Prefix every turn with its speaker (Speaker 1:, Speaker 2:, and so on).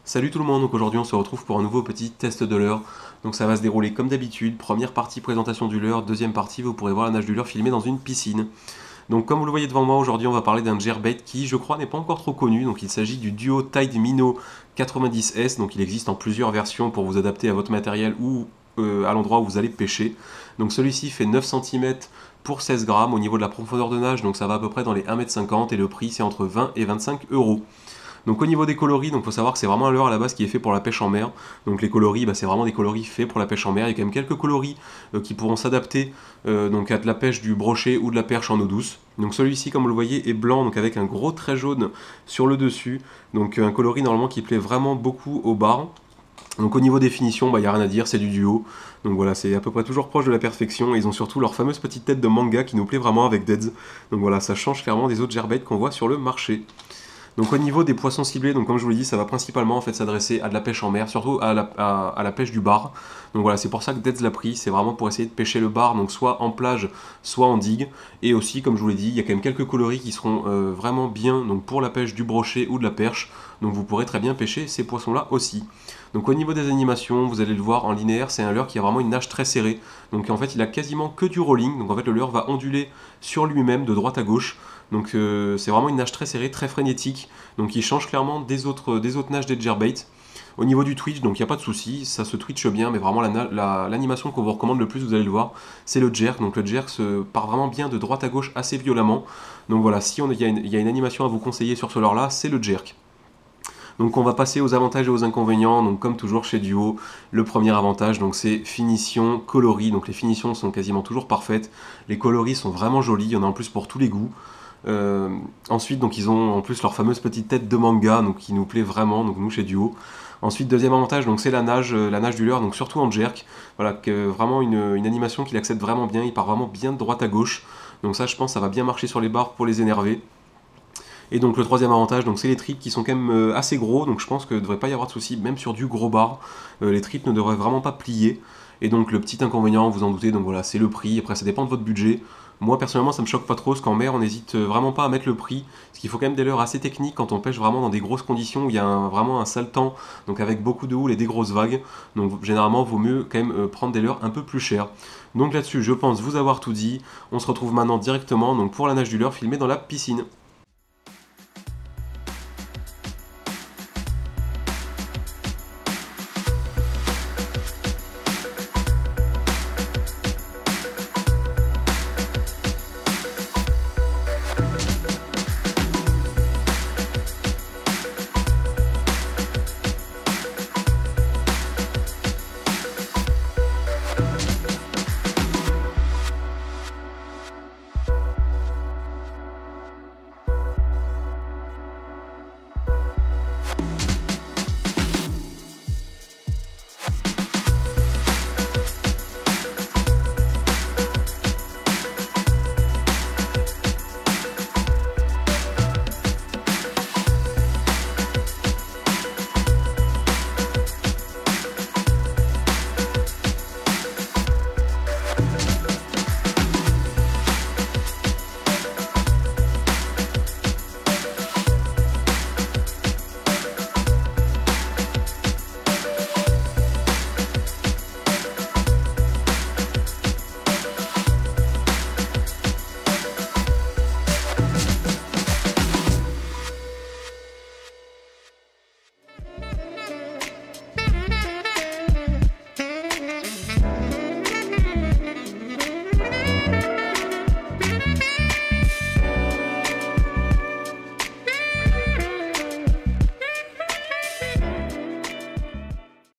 Speaker 1: Salut tout le monde, donc aujourd'hui on se retrouve pour un nouveau petit test de leurre. Donc ça va se dérouler comme d'habitude, première partie présentation du leurre, deuxième partie vous pourrez voir la nage du leurre filmée dans une piscine. Donc comme vous le voyez devant moi aujourd'hui on va parler d'un jerkbait qui je crois n'est pas encore trop connu, donc il s'agit du duo Tide Minnow 90S, donc il existe en plusieurs versions pour vous adapter à votre matériel ou à l'endroit où vous allez pêcher. Donc celui-ci fait 9 cm pour 16 grammes au niveau de la profondeur de nage, donc ça va à peu près dans les 1,50 m et le prix c'est entre 20 et 25 euros. Donc au niveau des coloris, il faut savoir que c'est vraiment un leurre à la base qui est fait pour la pêche en mer. Donc les coloris, c'est vraiment des coloris faits pour la pêche en mer. Il y a quand même quelques coloris qui pourront s'adapter donc à de la pêche du brochet ou de la perche en eau douce. Donc celui-ci, comme vous le voyez, est blanc, donc avec un gros trait jaune sur le dessus. Donc un coloris normalement qui plaît vraiment beaucoup aux bars. Donc au niveau des finitions, il n'y a rien à dire, c'est du duo. Donc voilà, c'est à peu près toujours proche de la perfection. Et ils ont surtout leur fameuse petite tête de manga qui nous plaît vraiment avec Deads. Donc voilà, ça change clairement des autres jerkbaits qu'on voit sur le marché. Donc au niveau des poissons ciblés, donc comme je vous l'ai dit, ça va principalement en fait s'adresser à de la pêche en mer, surtout à la pêche du bar. Donc voilà, c'est pour ça que Deads l'a pris, c'est vraiment pour essayer de pêcher le bar, donc soit en plage, soit en digue. Et aussi, comme je vous l'ai dit, il y a quand même quelques coloris qui seront vraiment bien donc pour la pêche du brochet ou de la perche. Donc vous pourrez très bien pêcher ces poissons-là aussi. Donc au niveau des animations, vous allez le voir en linéaire, c'est un leurre qui a vraiment une nage très serrée. Donc en fait, il a quasiment que du rolling. Donc en fait, le leurre va onduler sur lui-même de droite à gauche. Donc c'est vraiment une nage très serrée, très frénétique. Donc il change clairement des autres nages des jerkbaits. Au niveau du twitch, donc il n'y a pas de souci, ça se twitche bien, mais vraiment l'animation qu'on vous recommande le plus, vous allez le voir, c'est le jerk. Donc le jerk se part vraiment bien de droite à gauche assez violemment. Donc voilà, si il y a une animation à vous conseiller sur ce leurre-là, c'est le jerk. Donc on va passer aux avantages et aux inconvénients. Donc comme toujours chez Duo, le premier avantage donc c'est finition, coloris. Donc les finitions sont quasiment toujours parfaites. Les coloris sont vraiment jolis, il y en a en plus pour tous les goûts. Ensuite donc ils ont en plus leur fameuse petite tête de manga donc qui nous plaît vraiment donc nous chez Duo. Ensuite deuxième avantage donc c'est la nage du leurre donc surtout en jerk. Voilà vraiment une animation qu'il accepte vraiment bien, il part vraiment bien de droite à gauche. Donc ça je pense ça va bien marcher sur les bars pour les énerver. Et donc le troisième avantage, donc c'est les trips qui sont quand même assez gros, donc je pense que ne devrait pas y avoir de soucis, même sur du gros bar, les trips ne devraient vraiment pas plier. Et donc le petit inconvénient, vous en doutez, donc voilà, c'est le prix, après ça dépend de votre budget. Moi personnellement ça me choque pas trop, parce qu'en mer on n'hésite vraiment pas à mettre le prix, parce qu'il faut quand même des leurres assez techniques quand on pêche vraiment dans des grosses conditions où il y a vraiment un sale temps, donc avec beaucoup de houle et des grosses vagues. Donc généralement il vaut mieux quand même prendre des leurres un peu plus chères. Donc là-dessus je pense vous avoir tout dit, on se retrouve maintenant directement donc pour la nage du leurre filmée dans la piscine.